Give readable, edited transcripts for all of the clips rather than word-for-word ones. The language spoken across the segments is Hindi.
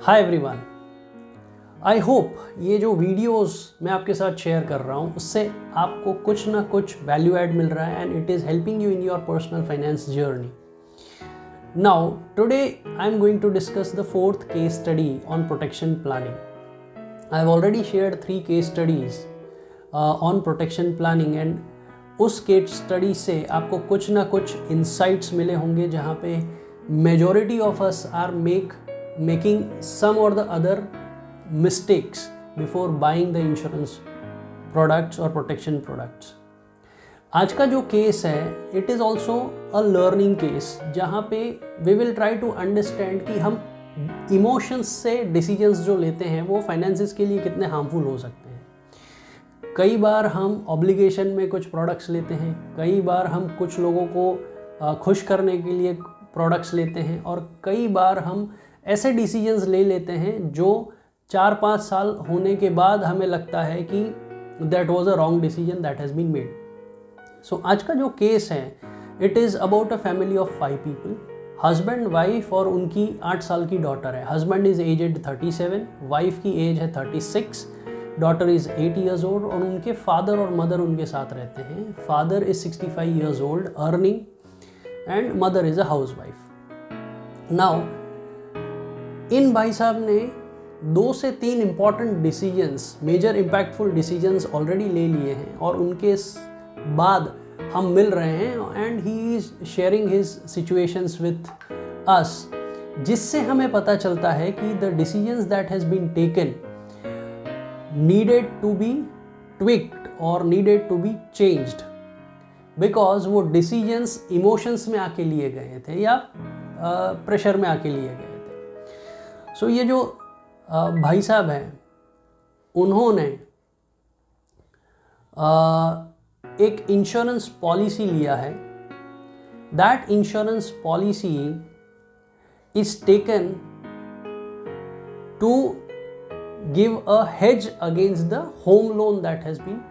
हाय एवरीवन, आई होप ये जो वीडियोस मैं आपके साथ शेयर कर रहा हूँ उससे आपको कुछ ना कुछ वैल्यू ऐड मिल रहा है and it is helping you in your personal finance journey. Now today I am going to discuss the fourth case study on protection planning. I have already shared 3 case studies on protection planning and उस केस स्टडी से आपको कुछ ना कुछ इंसाइट्स मिले होंगे जहाँ पे majority of us are making some or the other mistakes before buying the insurance products or protection products. आज का जो केस है it is also a learning case जहाँ पे we will try to understand कि हम emotions से decisions जो लेते हैं वो finances के लिए कितने harmful हो सकते हैं. कई बार हम obligation में कुछ products लेते हैं, कई बार हम कुछ लोगों को खुश करने के लिए products लेते हैं और कई बार हम ऐसे डिसीजंस ले लेते हैं जो 4-5 साल होने के बाद हमें लगता है कि that was a wrong decision that has been made. So आज का जो केस है it is about a family of 5 people, husband, wife और उनकी 8 साल की डॉटर है. हस्बैंड इज़ एजेड 37, वाइफ की एज है 36, डॉटर इज़ 8 years ओल्ड और उनके फादर और मदर उनके साथ रहते हैं. Father is 65 years old earning and mother is a housewife. Now इन भाई साहब ने 2 से 3 important decisions, major impactful decisions already ले लिए हैं और उनके बाद हम मिल रहे हैं and he is sharing his situations with us, जिससे हमें पता चलता है कि the decisions that has been taken needed to be tweaked और needed to be changed because वो डिसीजंस इमोशंस में आके लिए गए थे या प्रेशर में आके लिए गए थे. सो ये जो भाई साहब हैं उन्होंने एक इंश्योरेंस पॉलिसी लिया है. That insurance policy is taken to give a hedge against the home loan that has been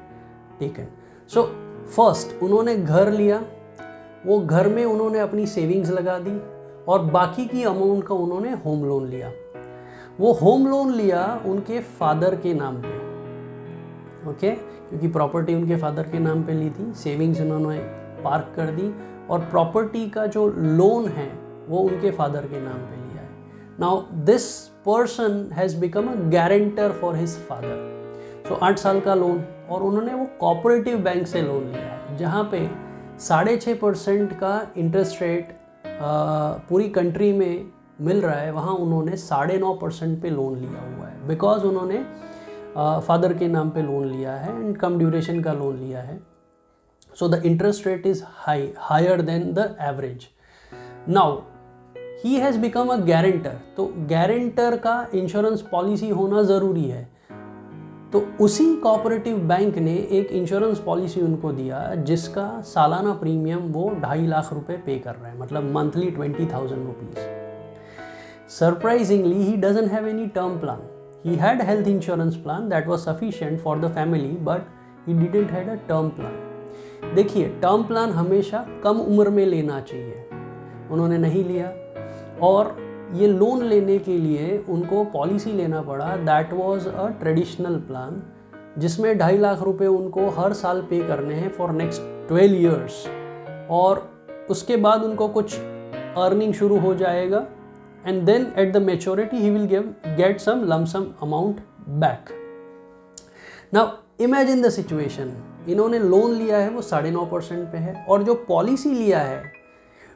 taken. So first उन्होंने घर लिया, वो घर में उन्होंने अपनी सेविंग्स लगा दी और बाकी की अमाउंट का उन्होंने होम लोन लिया. वो होम लोन लिया उनके फादर के नाम पे, ओके, क्योंकि प्रॉपर्टी उनके फादर के नाम पे ली थी. सेविंग्स उन्होंने पार्क कर दी और प्रॉपर्टी का जो लोन है वो उनके फादर के नाम पे लिया है. Now this person has become a guarantor for his father. So 8 साल का लोन और उन्होंने वो कोऑपरेटिव बैंक से लोन लिया है जहाँ पे 6.5% का इंटरेस्ट रेट पूरी कंट्री में मिल रहा है. वहाँ उन्होंने 9.5% पे लोन लिया हुआ है बिकॉज उन्होंने फादर के नाम पे लोन लिया है एंड कम ड्यूरेशन का लोन लिया है. So the interest rate is higher than the average. Now he has become a guarantor, तो गारंटर का इंश्योरेंस पॉलिसी होना ज़रूरी है. तो उसी कोऑपरेटिव बैंक ने एक इंश्योरेंस पॉलिसी उनको दिया जिसका सालाना प्रीमियम वो 2.5 लाख रुपए पे कर रहे हैं, मतलब monthly 20,000 rupees. Surprisingly, he doesn't have any term plan. He had health insurance plan that was sufficient for the family, but he didn't had a term plan. देखिए, टर्म प्लान हमेशा कम उम्र में लेना चाहिए, उन्होंने नहीं लिया और ये लोन लेने के लिए उनको पॉलिसी लेना पड़ा. That was a traditional plan जिसमें 2.5 लाख रुपए उनको हर साल पे करने हैं फॉर नेक्स्ट 12 years और उसके बाद उनको कुछ अर्निंग शुरू हो जाएगा and then at the maturity he will get some lump sum amount back. Now imagine the situation, इन्होंने लोन लिया है वो 9.5% पे है और जो पॉलिसी लिया है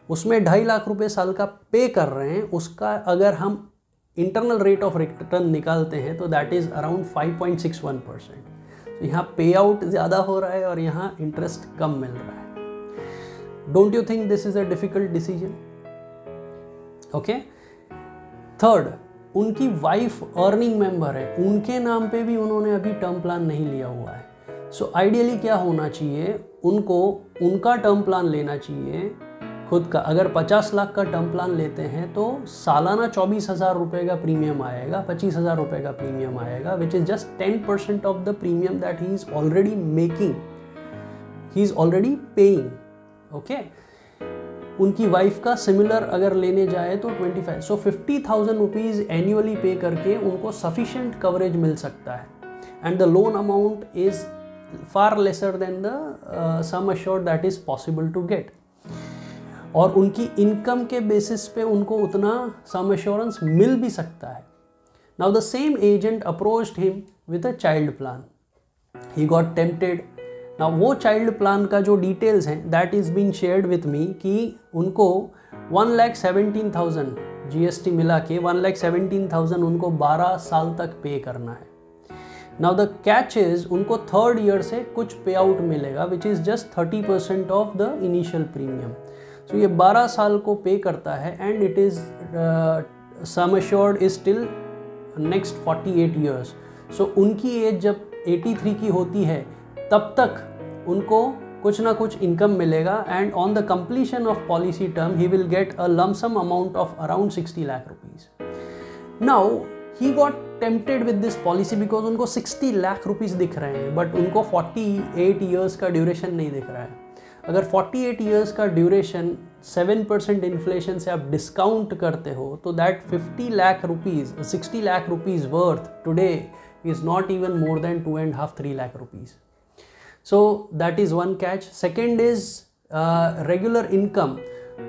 उसमें 2.5 लाख रुपए साल का पे कर रहे हैं. उसका अगर हम इंटरनल रेट ऑफ रिटर्न निकालते हैं तो दैट इज़ अराउंड 5.61%. तो यहाँ पे आउट ज़्यादा हो रहा है और यहाँ इंटरेस्ट कम मिल रहा है. Don't you think this is a difficult decision? Okay. Third, उनकी वाइफ अर्निंग मेंबर है, उनके नाम पे भी उन्होंने अभी टर्म प्लान नहीं लिया हुआ है. सो आइडियली क्या होना चाहिए, उनको उनका टर्म प्लान लेना चाहिए खुद का. अगर 50 लाख का टर्म प्लान लेते हैं तो सालाना 24,000 रुपये का प्रीमियम आएगा, 25,000 रुपये का प्रीमियम आएगा, विच is just 10% of the premium that he is already making, he is already paying. Okay. उनकी वाइफ का सिमिलर अगर लेने जाए तो 25, सो 50,000 रुपीज़ एनुअली पे करके उनको सफिशिएंट कवरेज मिल सकता है and the loan amount is far lesser than the sum assured that is possible to get, और उनकी इनकम के बेसिस पे उनको उतना सम एश्योरेंस मिल भी सकता है. Now the same agent approached him with a child plan. He got tempted. Now वो चाइल्ड प्लान का जो डिटेल्स हैं that is being shared with me कि उनको 1,17,000 GST मिला के 1,17,000 उनको 12 साल तक पे करना है. नाउ द कैच इज उनको थर्ड ईयर से कुछ पे आउट मिलेगा which is just 30% of the initial premium. So ये 12 साल को पे करता है and it is sum assured is till next 48 years. So उनकी एज जब 83 की होती है तब तक उनको कुछ ना कुछ इनकम मिलेगा and on the completion of policy term he will get a lump sum amount of around 60 lakh rupees. Now he got tempted with this policy because उनको 60 लाख रुपीज़ दिख रहे हैं बट उनको 48 ईयर्स का ड्यूरेशन नहीं दिख रहा है. अगर 48 ईयर्स का ड्यूरेशन 7% इन्फ्लेशन से आप डिस्काउंट करते हो तो that 50 lakh rupees 60 lakh rupees worth today is not even more than 2.5-3 lakh rupees. So that is one catch. Second is regular income.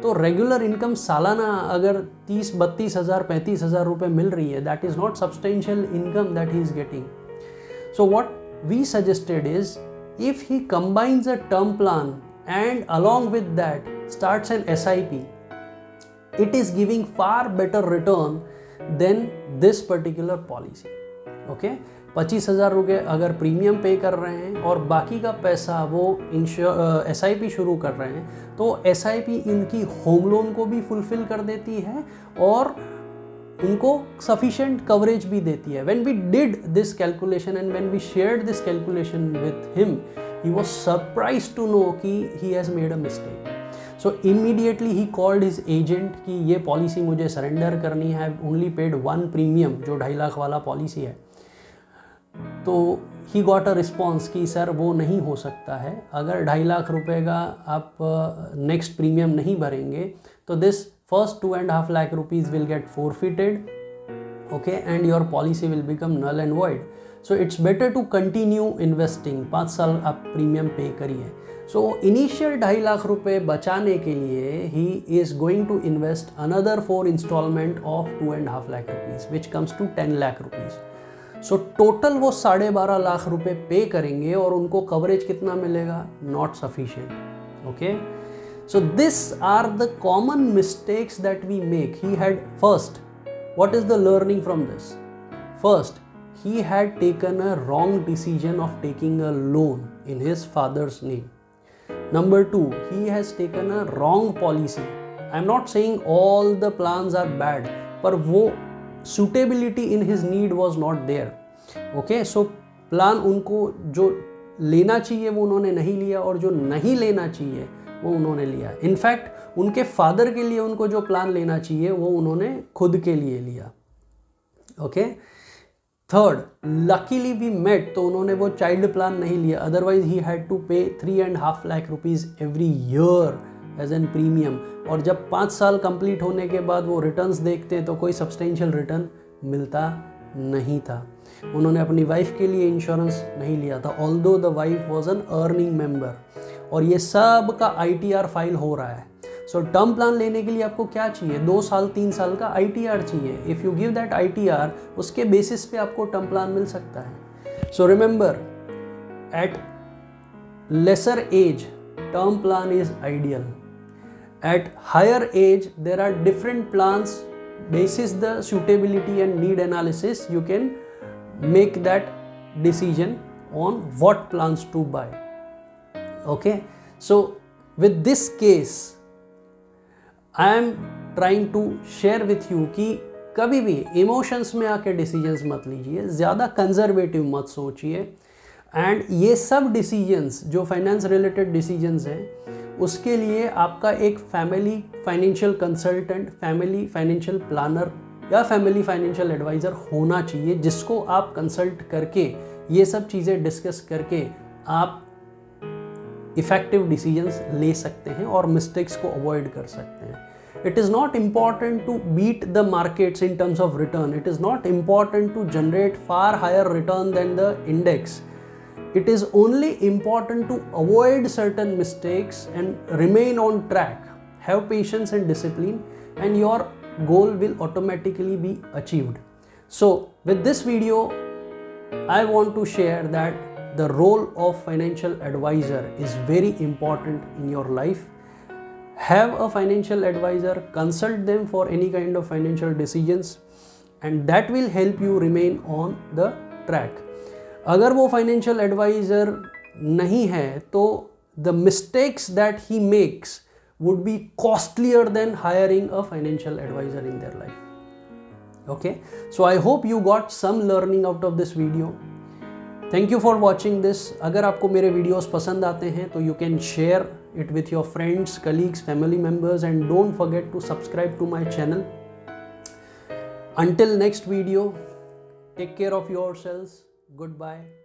तो रेगुलर इनकम सालाना अगर 30-32 हज़ार 35 हज़ार रुपये मिल रही है that is not substantial income that he is getting. So what we suggested is if he combines a term plan and along with that starts an SIP, it is giving far better return than this particular policy. Okay? 25,000 रुपये अगर प्रीमियम पे कर रहे हैं और बाकी का पैसा वो SIP शुरू कर रहे हैं तो SIP इनकी होम लोन को भी फुलफिल कर देती है और उनको सफिशिएंट कवरेज भी देती है. When we did this calculation and when we shared this calculation with him he was surprised to know कि he has made a mistake. So immediately he called his agent कि ये पॉलिसी मुझे सरेंडर करनी है. ओनली पेड 1 प्रीमियम जो 2.5 लाख वाला पॉलिसी है. तो ही गॉट अ रिस्पॉन्स कि सर वो नहीं हो सकता है. अगर 2.5 लाख रुपए का आप नेक्स्ट प्रीमियम नहीं भरेंगे तो this first 2.5 lakh rupees will get forfeited, okay, and your policy will become null and void. So it's better to continue investing. 5 साल आप प्रीमियम पे करिए. सो इनिशियल 2.5 लाख रुपए बचाने के लिए he is going to invest another 4 installment of 2.5 lakh rupees which comes to 10 lakh rupees. So total वो 12.5 लाख रुपए पे करेंगे और उनको कवरेज कितना मिलेगा? Not sufficient. Okay, so this are the common mistakes that we make. He had first, what is the learning from this? First, he had taken a wrong decision of taking a loan in his father's name. Number 2, he has taken a wrong policy. I am not saying all the plans are bad, पर वो suitability in his need was not there. Okay, so plan उनको जो लेना चाहिए वो उन्होंने नहीं लिया और जो नहीं लेना चाहिए वो उन्होंने लिया. इनफैक्ट उनके फादर के लिए उनको जो प्लान लेना चाहिए वो उन्होंने खुद के लिए लिया. Okay, third, luckily we met, तो उन्होंने वो चाइल्ड प्लान नहीं लिया. Otherwise he had to pay 3.5 lakh rupees every year as an premium. और जब 5 साल कंप्लीट होने के बाद वो रिटर्न्स देखते तो कोई सब्सटेंशियल रिटर्न मिलता नहीं था. उन्होंने अपनी वाइफ के लिए इंश्योरेंस नहीं लिया था, although the wife was an earning member. और ये सब का ITR फाइल हो रहा है. सो टर्म प्लान लेने के लिए आपको क्या चाहिए? 2 साल 3 साल का ITR चाहिए. If you give that ITR, उसके बेसिस पे आपको टर्म प्लान मिल सकता है. So remember, at lesser age term plan is ideal. At higher age there are different plans. Basis the suitability and need analysis, you can make that decision on what plans to buy. Okay, so with this case I am trying to share with you कि कभी भी इमोशंस में आके डिसीजंस मत लीजिए, ज़्यादा कंजर्वेटिव मत सोचिए. एंड ये सब डिसीजंस जो फाइनेंस रिलेटेड डिसीजंस हैं उसके लिए आपका एक family financial consultant, family financial planner या फैमिली फाइनेंशियल एडवाइज़र होना चाहिए, जिसको आप कंसल्ट करके ये सब चीज़ें डिस्कस करके आप इफेक्टिव डिसीजंस ले सकते हैं और मिस्टेक्स को अवॉइड कर सकते हैं. It is not important to beat the markets in terms of return. It is not important to generate far higher return than the index. It is only important to avoid certain mistakes and remain on track. Have patience and discipline, and your goal will automatically be achieved. So with this video, I want to share that the role of financial advisor is very important in your life. Have a financial advisor, consult them for any kind of financial decisions, and that will help you remain on the track. अगर वो financial advisor नहीं है तो the mistakes that he makes would be costlier than hiring a financial advisor in their life. Okay, so I hope you got some learning out of this video. Thank you for watching this. अगर आपको मेरे वीडियोस पसंद आते हैं तो you can share it with your friends, colleagues, family members, and don't forget to subscribe to my channel. Until next video, take care of yourselves. Goodbye.